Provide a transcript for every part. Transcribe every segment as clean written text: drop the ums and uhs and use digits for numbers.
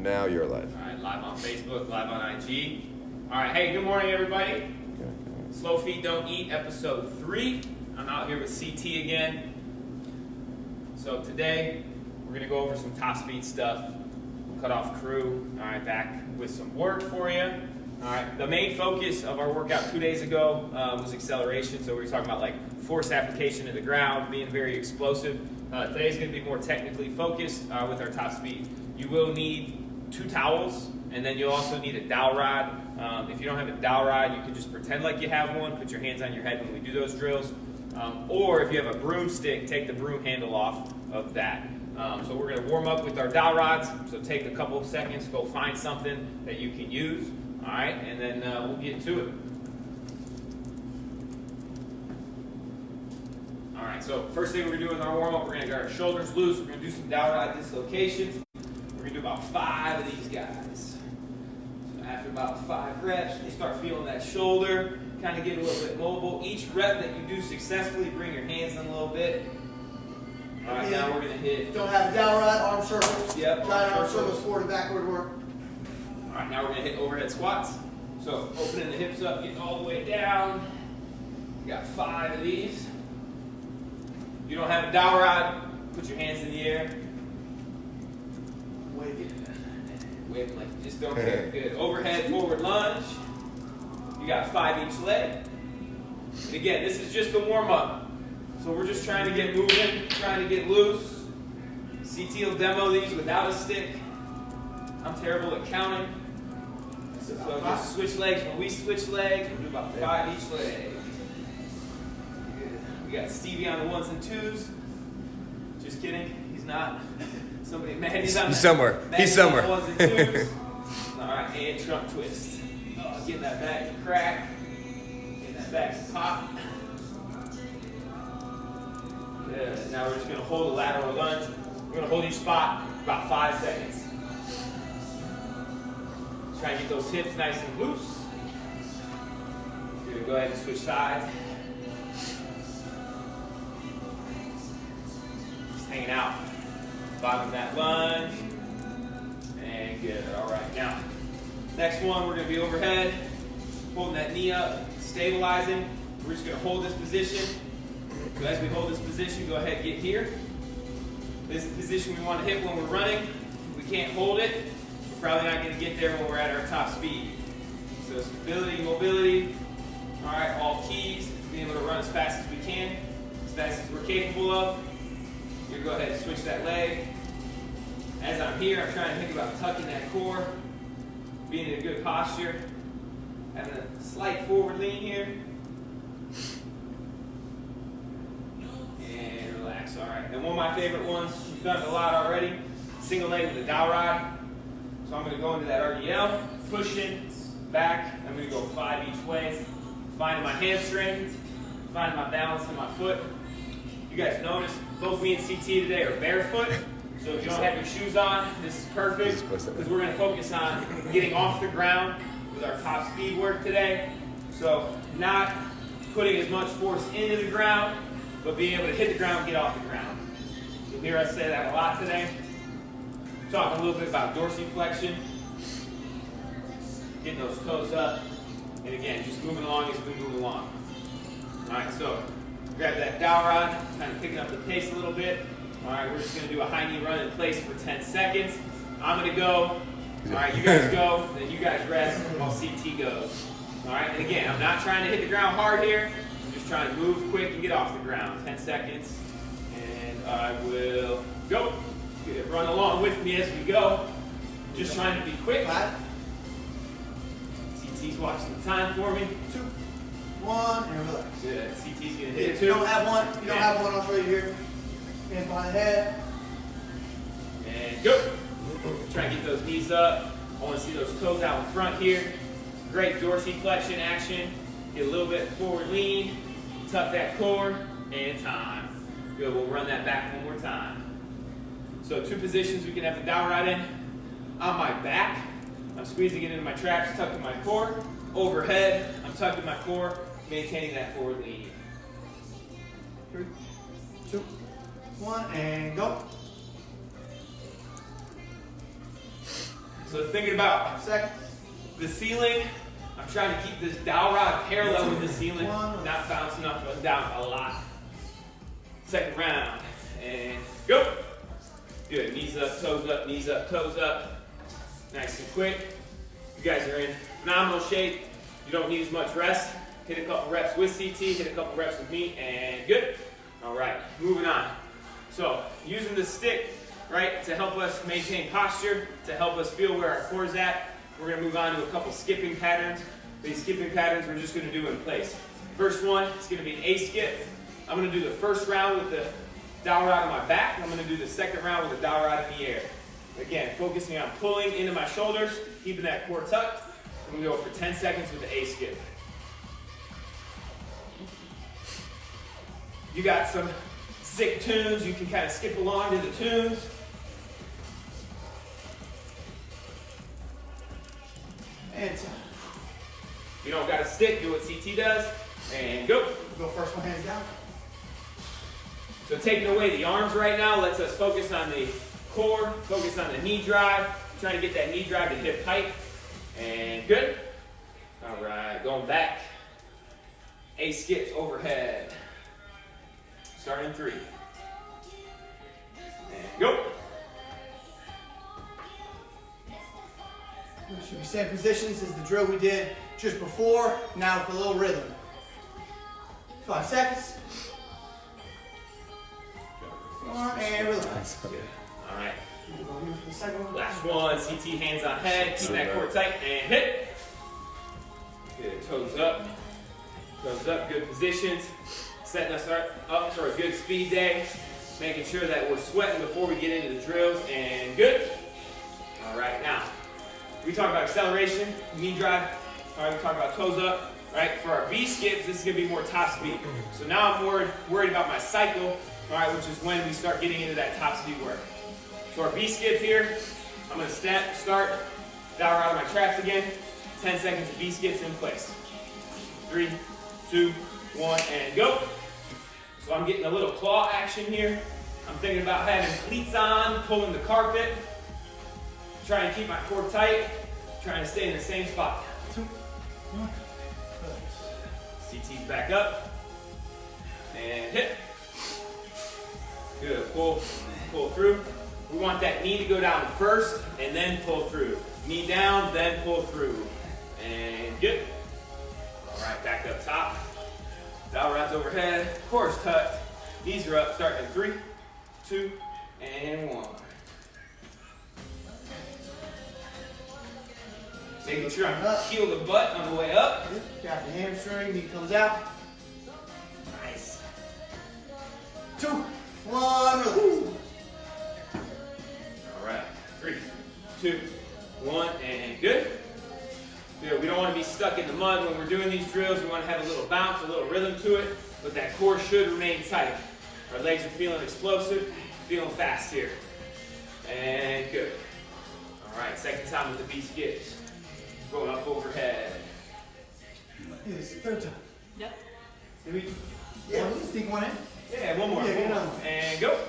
now you're live. All right, live on Facebook, live on IG. All right, hey, good morning, everybody. Slow Feet Don't Eat, episode 3. I'm out here with CT again. So today, we're going to go over some top speed stuff. We'll cut off crew. All right, back with some work for you. All right, the main focus of our workout 2 days ago was acceleration. So we were talking about like force application to the ground, being very explosive. Today's going to be more technically focused with our top speed. You will need 2 towels, and then you'll also need a dowel rod. If you don't have a dowel rod, you can just pretend like you have one. Put your hands on your head when we do those drills. Or if you have a broomstick, take the broom handle off of that. So we're going to warm up with our dowel rods. So take a couple of seconds, go find something that you can use. All right, and then we'll get to it. All right, so first thing we're going to do in our warm-up, we're going to get our shoulders loose. We're going to do some dowel rod dislocations. We're going to do about 5 of these guys. So after about 5 reps, you start feeling that shoulder, kind of get a little bit mobile. Each rep that you do successfully, bring your hands in a little bit. All right, now we're going to hit. Don't have a dowel rod, arm circles. Yep. Giant arm circles, forward and backward work. All right, now we're going to hit overhead squats. So opening the hips up, getting all the way down. We got 5 of these. If you don't have a dowel rod, put your hands in the air. Wave it. Wave like you just don't care. Good. Overhead forward lunge. You got 5 each leg. And again, this is just the warm up. So we're just trying to get moving, trying to get loose. CT will demo these without a stick. I'm terrible at counting. So just switch legs. When we switch legs, we'll do about 5 each leg. We got Stevie on the 1s and 2s. Just kidding. He's not. Somebody, man, he's somewhere. He's somewhere. On the 1s and 2s. All right, and trunk twist. Getting that back to crack. Getting that back to pop. Good. Now we're just going to hold a lateral lunge. We're going to hold each spot about 5 seconds. Try and get those hips nice and loose. We're going to go ahead and switch sides. Just hanging out. Bottom of that lunge. And good. All right. Now, next one, we're going to be overhead. Holding that knee up. Stabilizing. We're just going to hold this position. So as we hold this position, go ahead and get here. This is the position we want to hit when we're running. If we can't hold it, we're probably not going to get there when we're at our top speed. So stability, mobility, all right, all keys. Being able to run as fast as we can, as fast as we're capable of. You're going to go ahead and switch that leg. As I'm here, I'm trying to think about tucking that core, being in a good posture, having a slight forward lean here. And relax, all right. And one of my favorite ones, we've done it a lot already, single leg with a dowel rod. So I'm going to go into that RDL, pushing, back. I'm going to go 5 each way. Finding my hamstring, finding my balance in my foot. You guys notice, both me and CT today are barefoot. So if you don't have your shoes on, this is perfect. Because we're going to focus on getting off the ground with our top speed work today. So not putting as much force into the ground, but being able to hit the ground and get off the ground. You'll hear us say that a lot today. Talking a little bit about dorsiflexion, getting those toes up, and again, just moving along as we move along. All right, so grab that dowel rod, kind of picking up the pace a little bit. All right, we're just going to do a high knee run in place for 10 seconds. I'm going to go. All right, you guys go, then you guys rest while CT goes. All right, and again, I'm not trying to hit the ground hard here. I'm just trying to move quick and get off the ground. 10 seconds, and I will go. Good. Run along with me as we go. Just trying to be quick. 5. CT's watching the time for me. 2, 1, and relax. Good. CT's going to hit If 2. you don't have one, I'll show you here. Hands behind the head. And go. Try and get those knees up. I want to see those toes out in front here. Great dorsiflexion action. Get a little bit forward lean. Tuck that core. And time. Good. We'll run that back one more time. So 2 positions we can have the dowel rod in. On my back, I'm squeezing it into my traps, tucking my core. Overhead, I'm tucking my core, maintaining that forward lean. 3, 2, 1, and go. So thinking about Second. the ceiling, I'm trying to keep this dowel rod parallel with the ceiling, not bouncing up and down a lot. Second round, and go. Good, knees up, toes up. Nice and quick. You guys are in phenomenal shape. You don't need as much rest. Hit a couple reps with CT, hit a couple reps with me, and good. All right, moving on. So using the stick, right, to help us maintain posture, to help us feel where our core is at. We're gonna move on to a couple skipping patterns. These skipping patterns we're just gonna do in place. First one is gonna be an A skip. I'm gonna do the first round with the dowel rod on my back. I'm gonna do the second round with the dowel rod in the air. Again, focusing on pulling into my shoulders, keeping that core tucked. I'm gonna go for 10 seconds with the A skip. You got some sick tunes, you can kind of skip along to the tunes. And If you don't got a stick, do what CT does, and go. go first one, hands down. So taking away the arms right now lets us focus on the core, focus on the knee drive, trying to get that knee drive to hip height, and good. All right, going back. A skips overhead. Starting 3. And go. Should be same position. This is the drill we did just before, now with a little rhythm. 5 seconds. And relax. Good. All right. We'll go here for the second one. Last one. CT hands on head. Keep that core tight and hit. Good. Toes up. Toes up. Good positions. Setting us up for a good speed day. Making sure that we're sweating before we get into the drills. And good. All right. Now, we talk about acceleration, knee drive. All right. We talk about toes up. Right. For our B skips, this is going to be more top speed. So now I'm worried about my cycle. All right, which is when we start getting into that top speed work. So our B skip here, I'm going to start, dowel rod on my traps again. 10 seconds of B skips in place. 3, 2, 1, and go. So I'm getting a little claw action here. I'm thinking about having cleats on, pulling the carpet, trying to keep my core tight, trying to stay in the same spot. 2, 1, relax. CT's back up, and hit. Good, pull through. We want that knee to go down first and then pull through. Knee down, then pull through. And good. All right, back up top. Dowel rods overhead, core's tucked. Knees are up, starting in 3, 2, and 1. Making sure I heel the butt on the way up. Got the hamstring, knee comes out. Nice. 2, 1, release. All right, 3, 2, 1, and good. Good. We don't want to be stuck in the mud when we're doing these drills. We want to have a little bounce, a little rhythm to it, but that core should remain tight. Our legs are feeling explosive, feeling fast here. And good. All right, second time with the B skips. Going up overhead. It's the third time. Yep. Yeah, we can sneak one in. Yeah, one more. Yeah, one get more. another one. And go.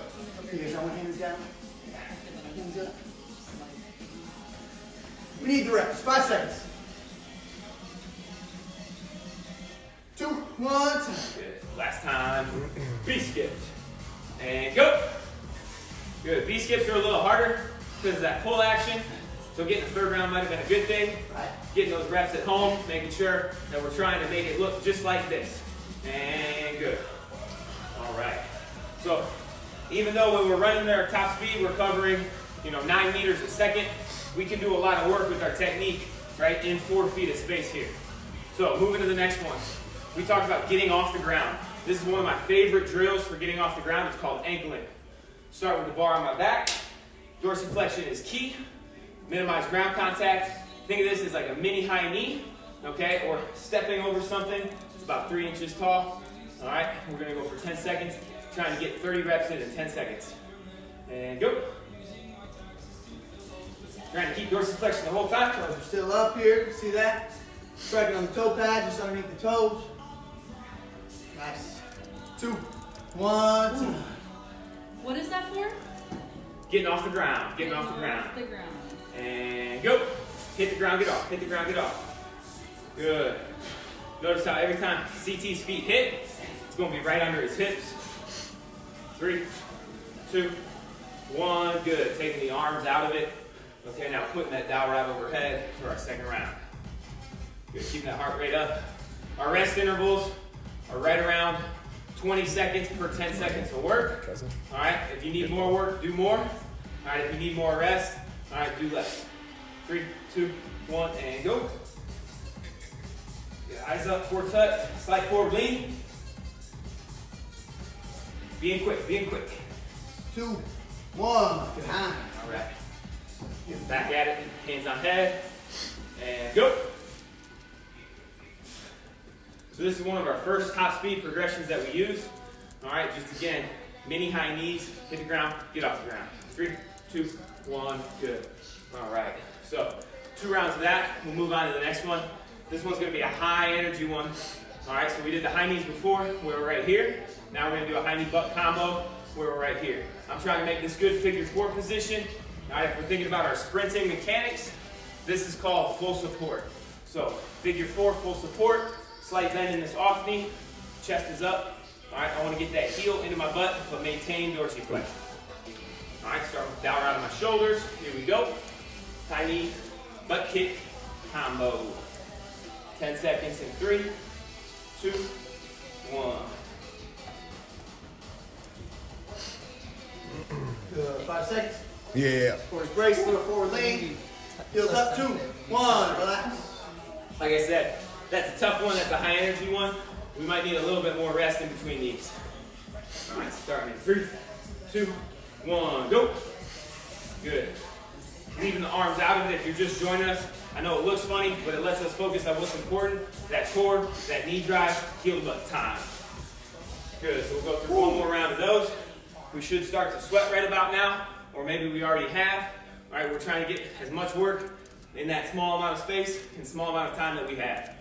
You guys want hands down? Hands up. We need the reps. 5 seconds. 2, 1, time. Good. Last time. B skips. And go. Good. B skips are a little harder because of that pull action. So getting the third round might have been a good thing. Right. Getting those reps at home, making sure that we're trying to make it look just like this. And good. All right. So even though when we're running our top speed, we're covering 9 meters a second, we can do a lot of work with our technique, right, in 4 feet of space here. So moving to the next one. We talked about getting off the ground. This is one of my favorite drills for getting off the ground. It's called Anklet. Start with the bar on my back. Dorsiflexion is key. Minimize ground contact. Think of this as like a mini high knee, okay, or stepping over something. It's about 3 inches tall. All right, we're gonna go for 10 seconds, trying to get 30 reps in 10 seconds. And go. Trying to keep dorsiflexion the whole time. Toes are still up here. See that? Striking on the toe pad, just underneath the toes. Nice. 2, 1, 2. What is that for? Getting off the ground. Getting off the ground. And go. Hit the ground, get off. Hit the ground, get off. Good. Notice how every time CT's feet hit, it's going to be right under his hips. 3, 2, 1. Good. Taking the arms out of it. Okay, now putting that dowel right overhead for our second round. Good. Keeping that heart rate up. Our rest intervals are right around 20 seconds per 10 seconds of work. All right, if you need more work, do more. All right, if you need more rest, all right, do less. 3, 2, 1, and go. Good. Eyes up, core tuck, slight forward lean. Being quick, being quick. 2, 1, Good. time. All right. Get back at it, hands on head, and go. So this is one of our first top speed progressions that we use. All right, just again, mini high knees, hit the ground, get off the ground. 3, 2, 1, good. All right, so 2 rounds of that. We'll move on to the next one. This one's gonna be a high energy one. All right, so we did the high knees before, where we're right here. Now we're gonna do a high knee butt combo, where we're right here. I'm trying to make this good figure 4 position. All right, if we're thinking about our sprinting mechanics, this is called full support. So figure 4, full support. Slight bend in this off knee, chest is up. All right, I want to get that heel into my butt, but maintain dorsiflexion. All right, start with dowel out of my shoulders. Here we go. High knee, butt kick, combo. 10 seconds in 3, 2, 1. Good. 5 seconds. Yeah. Forward brace, little forward lean. Heels up. 2, 1. Relax. Like I said, that's a tough one. That's a high energy one. We might need a little bit more rest in between these. All right, starting in 3, 2, 1, go. Good. Leaving the arms out of it if you're just joining us. I know it looks funny, but it lets us focus on what's important. That core, that knee drive, heel to butt time. Good, so we'll go through one more round of those. We should start to sweat right about now, or maybe we already have. All right, we're trying to get as much work in that small amount of space and small amount of time that we have.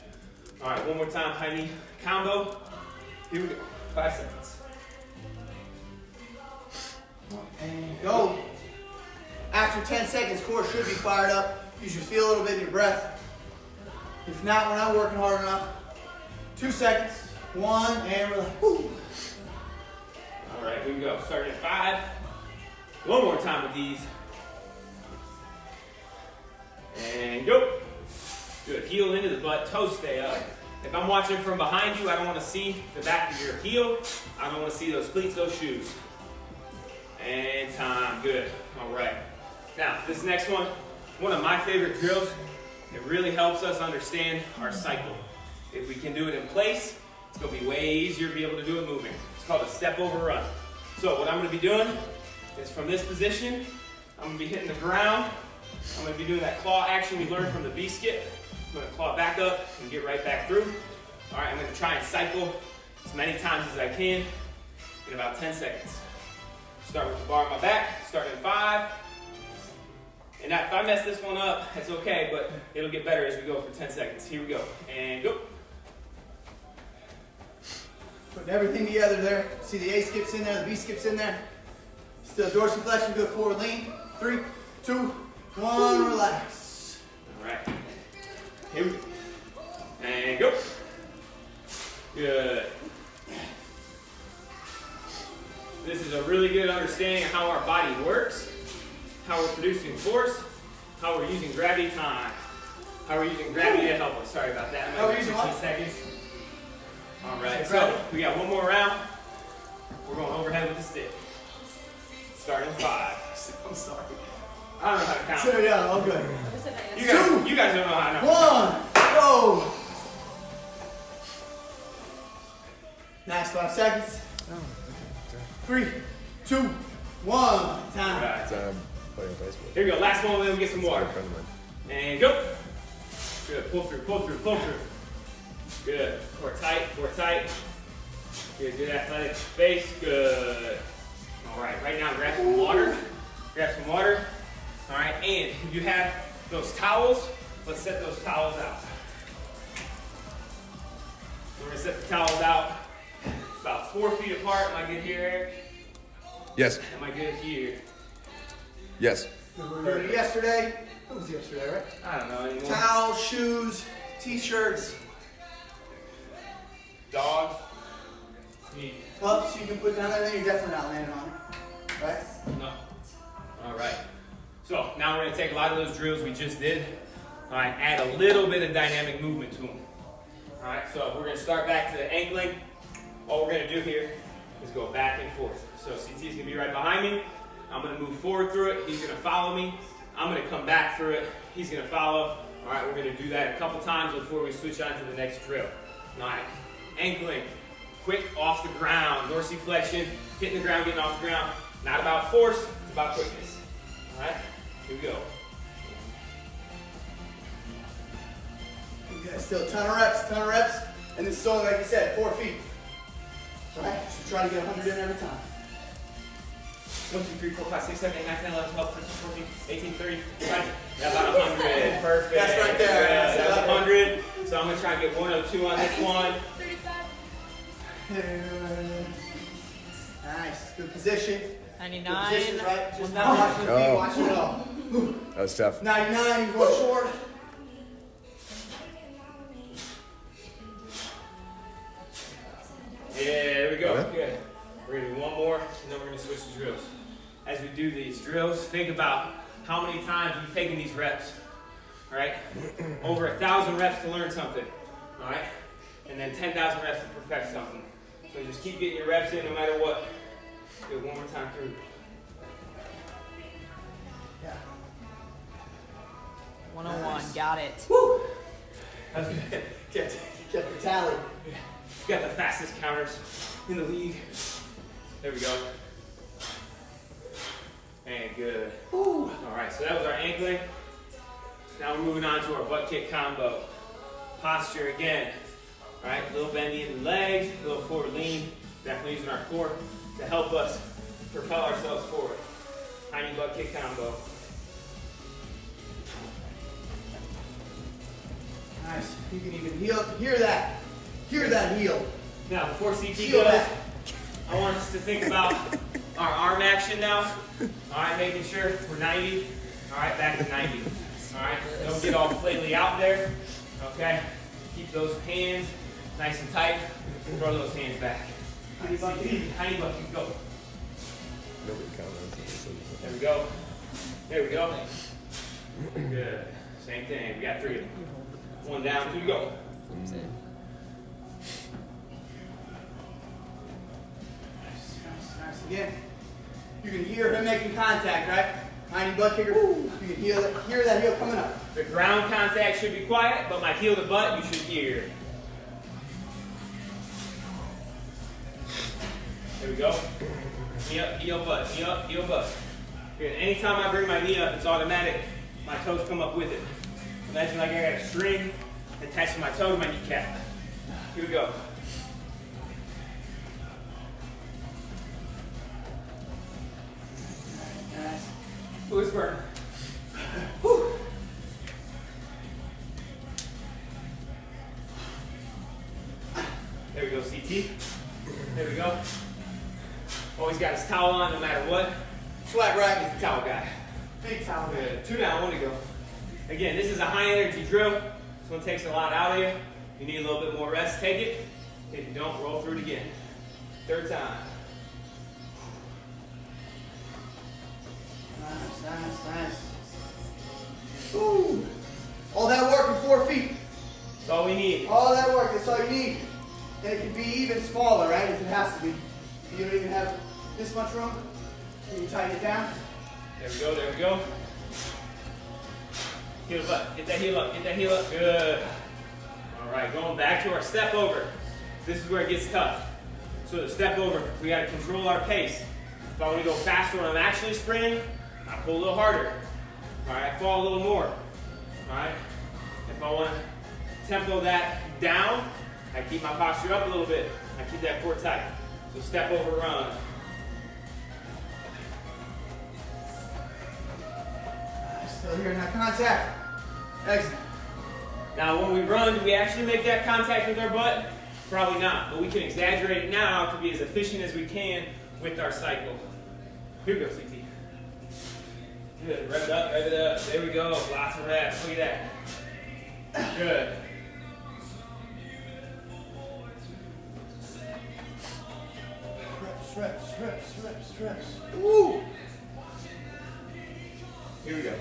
All right, one more time, high knee combo. Here we go, 5 seconds. And go. After 10 seconds, core should be fired up. You should feel a little bit in your breath. If not, we're not working hard enough. 2 seconds. 1, and relax. Woo. All right, here we go, starting at 5. One more time with these. And go. Good, heel into the butt, toes stay up. If I'm watching from behind you, I don't want to see the back of your heel. I don't want to see those cleats, those shoes. And time, good. All right. Now, this next one of my favorite drills. It really helps us understand our cycle. If we can do it in place, it's going to be way easier to be able to do it moving. It's called a step over run. So what I'm going to be doing is from this position, I'm going to be hitting the ground. I'm going to be doing that claw action we learned from the V-skip. I'm going to claw back up and get right back through. All right, I'm going to try and cycle as many times as I can in about 10 seconds. Start with the bar on my back, starting in 5. And now if I mess this one up, it's okay, but it'll get better as we go for 10 seconds. Here we go, and go. Putting everything together there. See the A skips in there, the B skips in there. Still dorsiflexion, good forward lean. 3, 2, 1, relax. All right, here we go. And go. Good. This is a really good understanding of how our body works, how we're producing force, how we're using gravity time, how we're using gravity to help us. Sorry about that. How we're using 15 what? seconds. All right, so we got one more round. We're going overhead with the stick. Starting 5. I'm sorry. I don't know how to count. So yeah, all good. You guys don't know how to count. 1, go. Last 5 seconds. 3, 2, 1, time. Right. Playing baseball. Here we go, last one, then we get some water. A friend of mine. And go. Good, pull through, pull through, pull through. Good, core tight, core tight. Good athletic base, good. All right, right now grab some water. Grab some water. All right, and if you have those towels, let's set those towels out. We're gonna set the towels out about 4 feet apart. Am I good here, Eric? Yes. Am I good here? Yes. We were doing it yesterday. It was yesterday, right? I don't know anymore. Towels, shoes, t-shirts, Dog. Me. cups you can put down there, then you're definitely not landing on it. Right? No. All right. So now we're going to take a lot of those drills we just did. All right, add a little bit of dynamic movement to them. All right, so we're going to start back to the ankling. All we're going to do here is go back and forth. So CT is going to be right behind me. I'm going to move forward through it. He's going to follow me. I'm going to come back through it. He's going to follow. All right, we're going to do that a couple times before we switch on to the next drill. All right, ankling, quick off the ground, dorsiflexion, hitting the ground, getting off the ground. Not about force, it's about quickness. All right, here we go. Okay, still a ton of reps. And this is only, like you said, 4 feet. Right? So try to get 100 in every time. 1, 2, 3, 4, 5, 6, 7, 8, 9, 10, 11, 12, 13, 14, 18, 30, 35. That's about 100. Perfect. That's right there. Yeah, that's 100. So I'm going to try and get 102 on this one. 35. Nice. Good position. 99. Good position, right? Just Well, not watching the feet, Oh. watching it all. That was tough. 99, he's going short. Yeah, there we go. Okay. Good. We're going to do one more, and then we're going to switch to drills. As we do these drills, think about how many times you've taken these reps. All right? Over 1,000 reps to learn something. All right? And then 10,000 reps to perfect something. So just keep getting your reps in no matter what. Do it one more time through. Yeah. 101. Got it. Woo! That's good. Kept the tally. Got the fastest counters in the league. There we go. And good. Woo! All right, so that was our ankling. Now we're moving on to our butt kick combo. Posture again. All right, a little bendy in the legs, a little forward lean. Definitely using our core to help us propel ourselves forward. Tiny butt kick combo. Nice. You can even hear that. Hear that heel. Now, before CT Feel goes, that. I want us to think about our arm action now. All right, making sure we're 90. All right, back to 90. All right, don't get all flaily out there. Okay, keep those hands nice and tight. Throw those hands back. Tiny butt kick, go. Nobody counted. There we go. There we go. Good. Same thing. We got 3 of them. 1 down, 2 to go. Nice, nice. Again, you can hear him making contact, right? Tiny butt kicker. You can hear that heel coming up. The ground contact should be quiet, but my heel to butt you should hear. There we go. Knee up, heel butt, knee up, heel butt. Good. Anytime I bring my knee up, it's automatic. My toes come up with it. Imagine like I got a string attached to my toe to my kneecap. Here we go. Nice. Who's burn? Whew. There we go, CT. There we go. Always got his towel on no matter what. Swag rack. He's the towel guy. Big towel. Good. 2 down, 1 to go. Again, this is a high energy drill. This one takes a lot out of you. You need a little bit more rest, take it. If you don't, roll through it again. 3rd time. Nice. Ooh. All that work in 4 feet. That's all we need. All that work, that's all you need. And it can be even smaller, right? If it has to be. If you don't even have this much room, you can tighten it down. There we go, there we go. Heel up, get that heel up, get that heel up. Good. All right, going back to our step over. This is where it gets tough. So the step over, we got to control our pace. If I want to go faster when I'm actually sprinting, I pull a little harder. All right, I fall a little more. All right. If I want to tempo that down, I keep my posture up a little bit. I keep that core tight. So step over, run. Still hearing that contact. Excellent. Now, when we run, do we actually make that contact with our butt? Probably not, but we can exaggerate it now to be as efficient as we can with our cycle. Here we go, CT. Good. Rev it up, rev it up. There we go. Lots of reps. Look at that. Good. Reps. Woo! Here we go.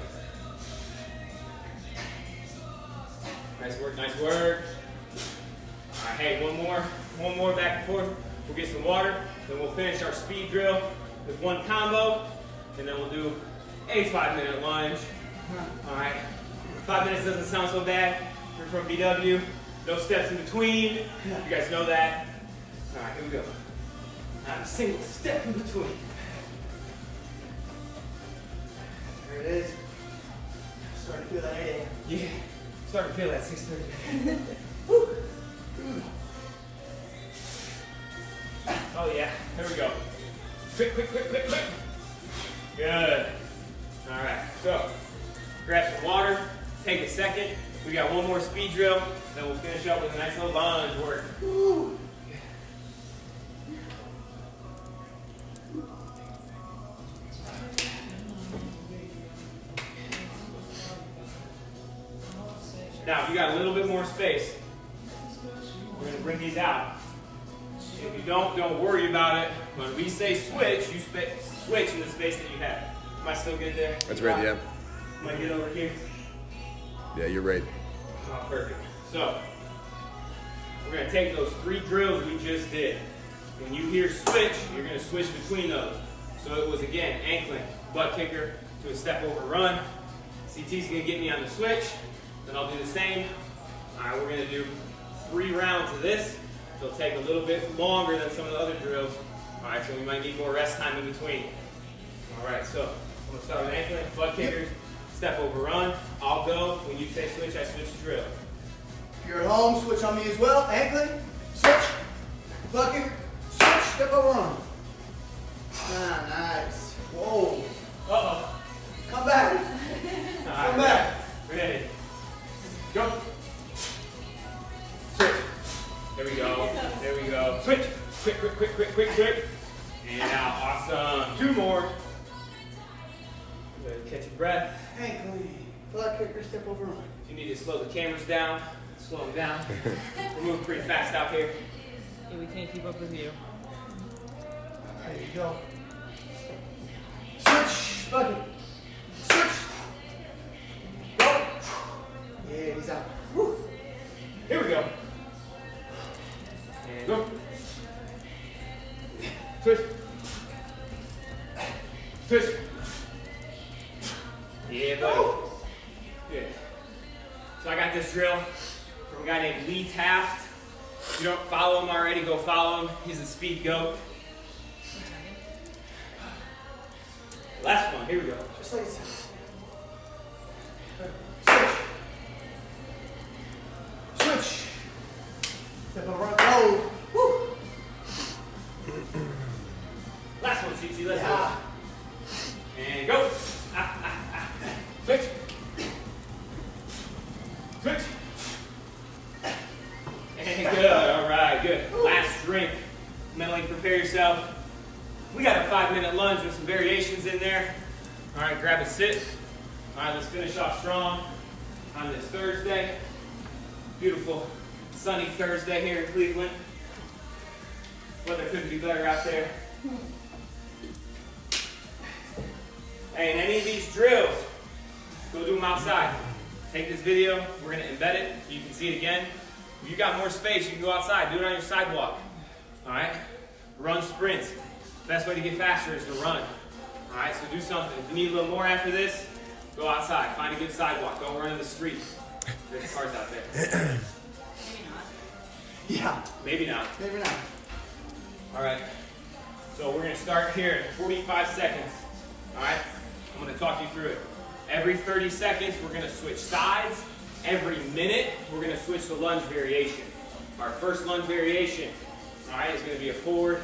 Nice work, nice work. All right, hey, one more back and forth. We'll get some water, then we'll finish our speed drill with one combo, and then we'll do a 5-minute lunge. All right, 5 minutes doesn't sound so bad. You're from BW, no steps in between. You guys know that. All right, here we go. Not a single step in between. There it is. Starting to feel that 8 a.m. Yeah, starting to feel that 6:30. Woo! Oh yeah, here we go. Quick. Good. All right, so grab some water, take a second. We got one more speed drill, then we'll finish up with a nice little lunge work. Woo! Now, if you got a little bit more space, we're gonna bring these out. If you don't worry about it. When we say switch, you switch in the space that you have. Am I still good there? That's right, yeah. Am I good over here? Yeah, you're right. Oh, perfect. So, we're going to take those 3 drills we just did. When you hear switch, you're going to switch between those. So it was, again, anklet, butt kicker to a step over run. CT's going to get me on the switch. Then I'll do the same. All right, we're going to do 3 rounds of this. It'll take a little bit longer than some of the other drills. All right, so we might need more rest time in between. All right, so I'm going to start with anklet, butt kickers, step over run. I'll go. When you say switch, I switch the drill. If you're at home, switch on me as well. Anklet, switch, butt kicker, switch, step over on. Ah, nice. Whoa. Uh-oh. Come back. All right, Come back. Ready. Go. Switch. There we go. There we go. Switch. Quick. And out. Awesome. 2 more. Good. Catch your breath. Anklet, butt kicker, step over on. If you need to slow the cameras down, slow them down. We're moving pretty fast out here. Yeah, we can't keep up with you. There you go. Switch, bucket. Switch. Go. Yeah, he's out. Woo. Here we go. And go. Switch. Yeah, buddy. Good. So I got this drill from a guy named Lee Taft. If you don't follow him already, go follow him. He's a speed goat. Last one. Here we go. Just like it says. Switch. Step over on. Go. Woo. Last one, CT. Let's Yeah. go. And go. Switch. Switch. And good. All right, good. Last drink. Mentally prepare yourself. We got a 5-minute lunge with some variations in there. All right, grab a sit. All right, let's finish off strong on this Thursday. Beautiful sunny Thursday here in Cleveland. Weather couldn't be better out there. Hey, and any of these drills, go do them outside. Take this video, we're gonna embed it so you can see it again. If you got more space, you can go outside, do it on your sidewalk. All right, run sprints. Best way to get faster is to run. All right, so do something. If you need a little more after this, go outside, find a good sidewalk. Don't run in the street. There's cars out there. Yeah. Maybe not. Maybe not. All right, so we're gonna start here in 45 seconds. All right, I'm gonna talk you through it. Every 30 seconds, we're gonna switch sides. Every minute, we're gonna switch the lunge variation. Our first lunge variation, all right, is gonna be a forward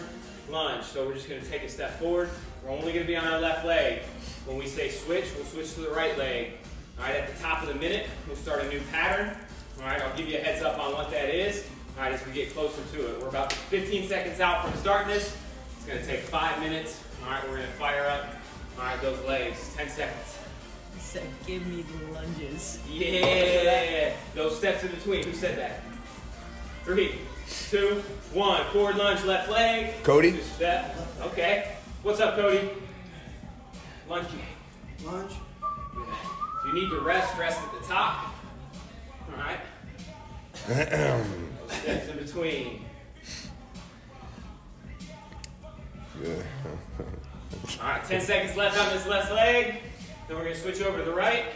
lunge. So we're just gonna take a step forward. We're only gonna be on our left leg. When we say switch, we'll switch to the right leg. All right, at the top of the minute, we'll start a new pattern. All right, I'll give you a heads up on what that is. All right, as we get closer to it. We're about 15 seconds out from starting this. It's gonna take 5 minutes. All right, we're gonna fire up, all right, those legs. 10 seconds. said, give me the lunges. Yeah. Those steps in between. Who said that? 3, 2, 1. Forward lunge, left leg. Cody? Good step. Okay. What's up, Cody? Lunge kick. Lunge. If you need to rest at the top. All right. Those steps in between. Good. All right, 10 seconds left on this left leg. Then we're going to switch over to the right.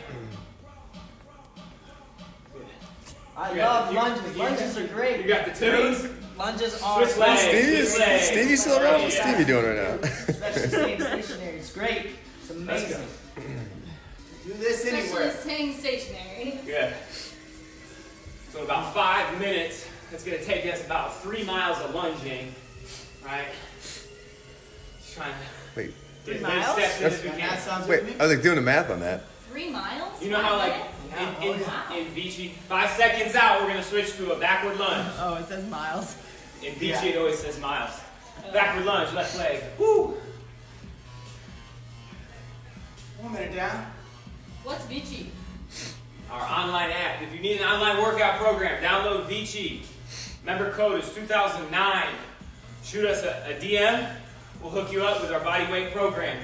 I You got love the- lunges. Lunges are great. You got the tunes. Lunges are Switch legs. Stevie's, Switch legs. Stevie's still around? What's Yeah. Stevie doing right now? especially staying stationary. It's great. It's Let's go. amazing. Do this Especially anywhere. staying stationary. Good. So in about 5 minutes, it's going to take us about 3 miles of lunging. Right? Just trying to Wait, get as 3 many miles? steps in as we That can. sounds wait, good to me. I was like doing the math on that. 3 miles? You know how 5 like minutes? in Vici, 5 seconds out, we're going to switch to a backward lunge. Oh, it says miles. In Vici, Yeah. it always says miles. Backward lunge, left leg. Woo! 1 minute down. What's Vici? Our online app. If you need an online workout program, download Vici. Member code is 2009. Shoot us a DM. We'll hook you up with our body weight program.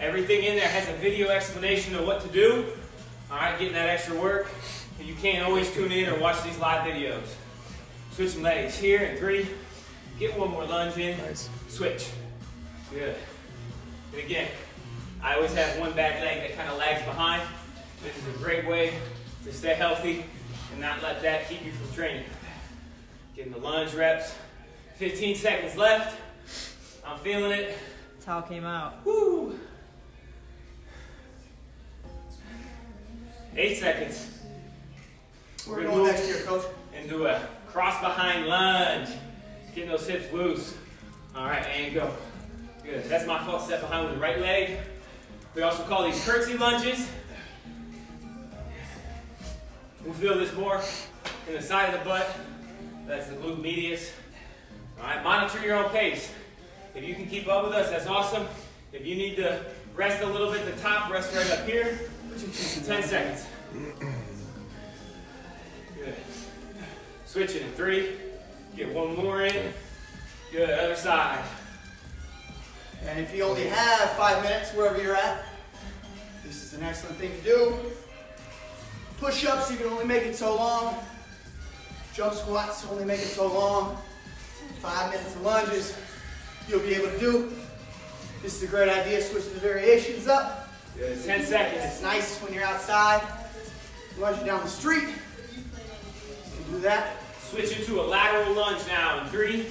Everything in there has a video explanation of what to do. All right, getting that extra work. And you can't always tune in or watch these live videos. Switching legs here in 3. Get one more lunge in. Nice. Switch. Good. And again, I always have one bad leg that kind of lags behind. This is a great way to stay healthy and not let that keep you from training. Getting the lunge reps. 15 seconds left. I'm feeling it. Towel came out. Woo! 8 seconds. We're We're going gonna next move year, coach. and do a cross behind lunge. Getting those hips loose. All right, and go. Good. That's my fault. Step behind with the right leg. We also call these curtsy lunges. We'll feel this more in the side of the butt. That's the glute medius. All right, monitor your own pace. If you can keep up with us, that's awesome. If you need to rest a little bit at the top, rest right up here. 10 seconds. Good. Switching in 3. Get one more in. Good, other side. And if you only have 5 minutes, wherever you're at, this is an excellent thing to do. Push-ups, you can only make it so long. Jump squats, only make it so long. 5 minutes of lunges, you'll be able to do. This is a great idea, switching the variations up. Good, 10 seconds. It's nice when you're outside, lunging down the street. You can do that. Switch into a lateral lunge now in 3,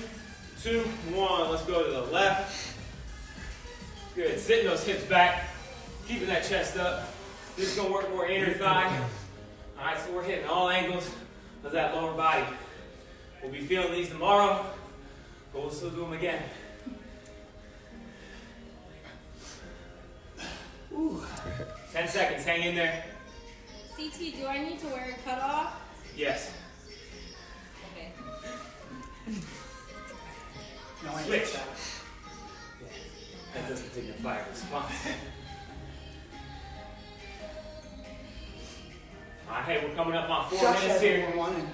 2, 1. Let's go to the left. Good, sitting those hips back, keeping that chest up. This is gonna work more inner thigh. All right, so we're hitting all angles of that lower body. We'll be feeling these tomorrow, but we'll still do them again. Ooh. 10 seconds, hang in there. CT, do I need to wear a cutoff? Yes. Okay. No, I Switch. hate that. That doesn't signify a response. All right, hey, we're coming up on 4 Josh minutes has here. one in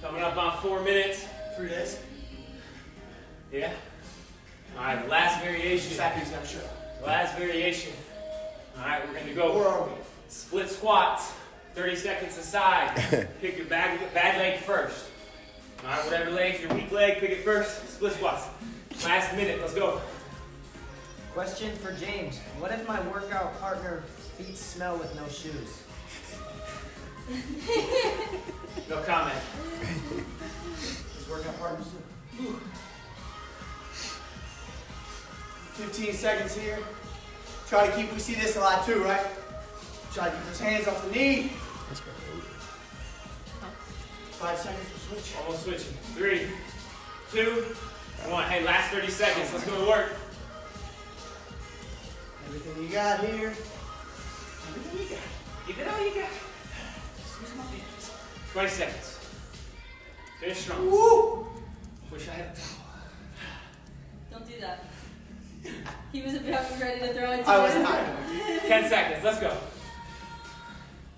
Coming up on 4 minutes. 3 days. Yeah. All right, last variation. Sappy's got a show. Last variation. All right, we're gonna Where go are we? split squats. 30 seconds aside. Pick your bad leg first. All right, whatever leg's your weak leg, pick it first. Split squats. Last minute, let's go. Question for James. What if my workout partner feet smell with no shoes? No comment. Let's work out partners too. 15 seconds here. Try to keep, we see this a lot too, right? Try to keep those hands off the knee. 5 seconds to switch. Almost switching. 3, 2, 1. Hey, last 30 seconds. Let's go to work. Everything you got here. Everything you got. Give it all you got. Use my hands. 20 seconds. Finish strong. Woo! Wish I had a towel. Don't do that. He was about ready to throw it to I was you. not. 10 seconds. Let's go.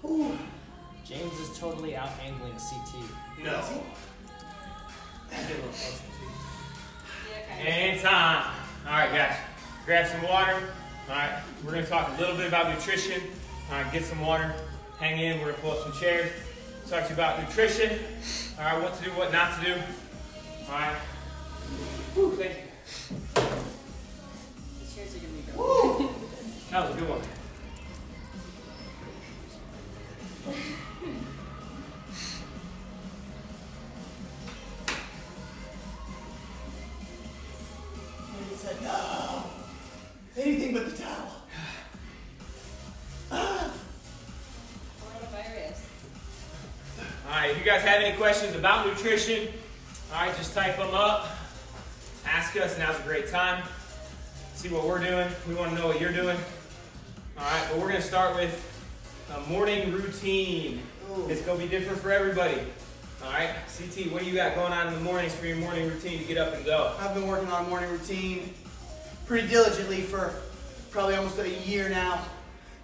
Ooh. James is totally out angling CT. No. Yeah, okay. And time. All right, guys. Grab some water. All right. We're going to talk a little bit about nutrition. All right. Get some water. Hang in. We're going to pull up some chairs. Talk to you about nutrition. All right. What to do, what not to do. All right. Woo, thank you. The chairs are gonna be Woo. broken. That was a good one. He said, no. Anything but the towel. Coronavirus. All right. If you guys have any questions about nutrition, all right, just type them up. Ask us. Now's a great time. See what we're doing. We want to know what you're doing. All right, but we're going to start with a morning routine. Ooh. It's going to be different for everybody. All right, CT, what do you got going on in the mornings for your morning routine to get up and go? I've been working on a morning routine pretty diligently for probably almost a year now.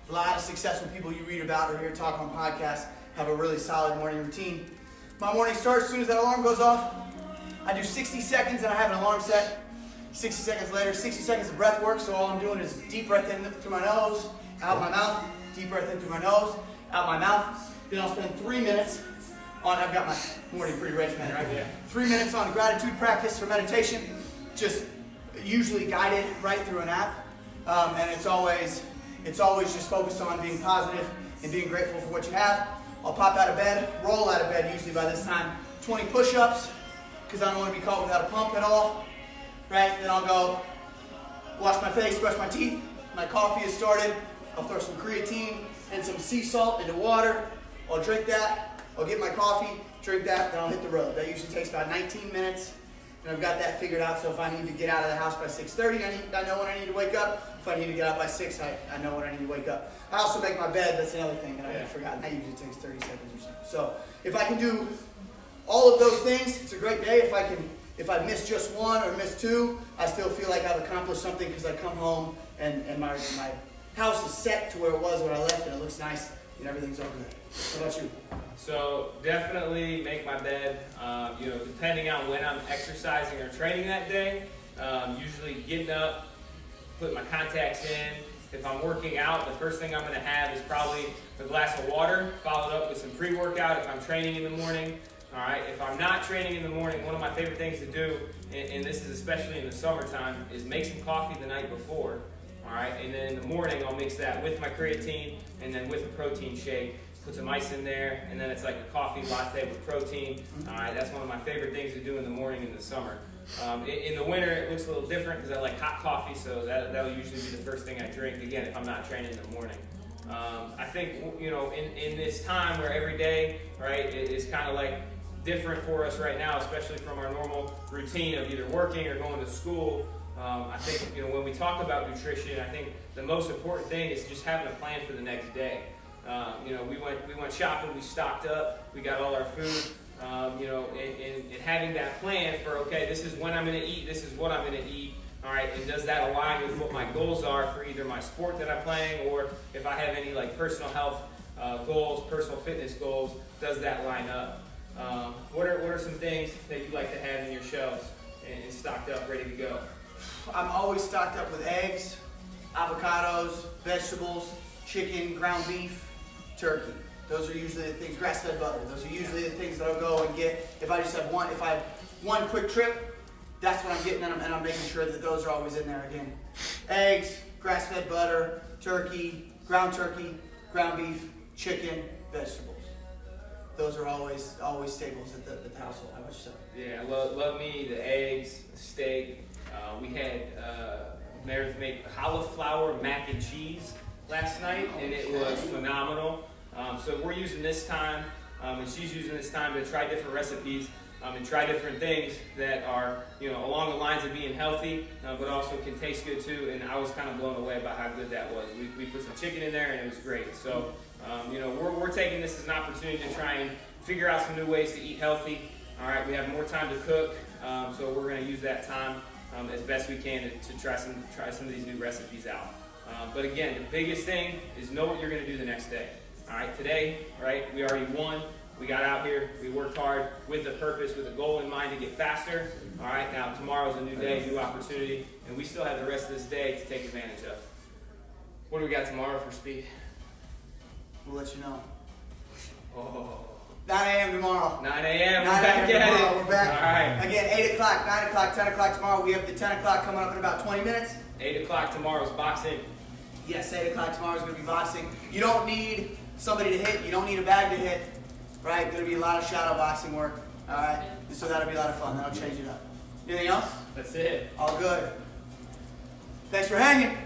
A lot of successful people you read about or hear talk on podcasts have a really solid morning routine. My morning starts as soon as that alarm goes off. I do 60 seconds and I have an alarm set. 60 seconds later, 60 seconds of breath work. So all I'm doing is deep breath in through my nose, out my mouth, deep breath in through my nose, out my mouth. Then I'll spend 3 minutes on, I've got my morning pretty regimented, right? Yeah. 3 minutes on gratitude practice or meditation, just usually guided right through an app. And it's always just focused on being positive and being grateful for what you have. I'll pop out of bed, roll out of bed usually by this time, 20 push-ups, because I don't want to be caught without a pump at all. Right? Then I'll go wash my face, brush my teeth. My coffee is started. I'll throw some creatine and some sea salt into water. I'll drink that. I'll get my coffee, drink that, then I'll hit the road. That usually takes about 19 minutes. And I've got that figured out, so if I need to get out of the house by 6:30, I know when I need to wake up. If I need to get out by 6, I know when I need to wake up. I also make my bed. That's another thing that I had forgotten. That usually takes 30 seconds or so. So if I can do all of those things, it's a great day. If I miss just one or miss two, I still feel like I've accomplished something because I come home and my house is set to where it was when I left and it looks nice and everything's all good. How about you? So definitely make my bed. Depending on when I'm exercising or training that day, usually getting up, put my contacts in. If I'm working out, the first thing I'm going to have is probably a glass of water, followed up with some pre-workout if I'm training in the morning. All right, if I'm not training in the morning, one of my favorite things to do, and this is especially in the summertime, is make some coffee the night before. All right, and then in the morning I'll mix that with my creatine and then with a protein shake. Put some ice in there, and then it's like a coffee latte with protein. All right, that's one of my favorite things to do in the morning in the summer. In the winter, it looks a little different because I like hot coffee, so that'll usually be the first thing I drink, again, if I'm not training in the morning. I think, in this time where every day, right, is kind of like different for us right now, especially from our normal routine of either working or going to school. I think, when we talk about nutrition, I think the most important thing is just having a plan for the next day. We went shopping, we stocked up, we got all our food, and having that plan for, okay, this is when I'm going to eat, this is what I'm going to eat, all right, and does that align with what my goals are for either my sport that I'm playing or if I have any like personal health goals, personal fitness goals, does that line up? What are some things that you'd like to have in your shelves and stocked up, ready to go? I'm always stocked up with eggs, avocados, vegetables, chicken, ground beef, turkey. Those are usually the things, grass-fed butter. Those are usually the things that I'll go and get. If I have one quick trip, that's what I'm getting, and I'm making sure that those are always in there again. Eggs, grass-fed butter, turkey, ground beef, chicken, vegetables. Those are always staples at the household. How about yourself? Yeah, love me the eggs, the steak. We had Meredith make cauliflower mac and cheese last night, and it was phenomenal. So we're using this time, and she's using this time to try different recipes and try different things that are, along the lines of being healthy, but also can taste good too. And I was kind of blown away by how good that was. We put some chicken in there, and it was great. So, we're taking this as an opportunity to try and figure out some new ways to eat healthy. All right, we have more time to cook, so we're going to use that time as best we can to try some of these new recipes out. But again, the biggest thing is know what you're going to do the next day. All right, today, right, we already won. We got out here, we worked hard with a purpose, with a goal in mind to get faster. All right, now tomorrow's a new day, new opportunity, and we still have the rest of this day to take advantage of. What do we got tomorrow for speed? We'll let you know. Oh, 9 a.m. tomorrow. 9 a.m. 9 We're back a.m. at tomorrow. it. We're back. All right. Again, 8 o'clock, 9 o'clock, 10 o'clock tomorrow. We have the 10 o'clock coming up in about 20 minutes. 8 o'clock tomorrow's boxing. Yes, 8 o'clock tomorrow is going to be boxing. You don't need somebody to hit. You don't need a bag to hit. Right? Going to be a lot of shadow boxing work. All right? So that'll be a lot of fun. That'll change it up. Anything else? That's it. All good. Thanks for hanging.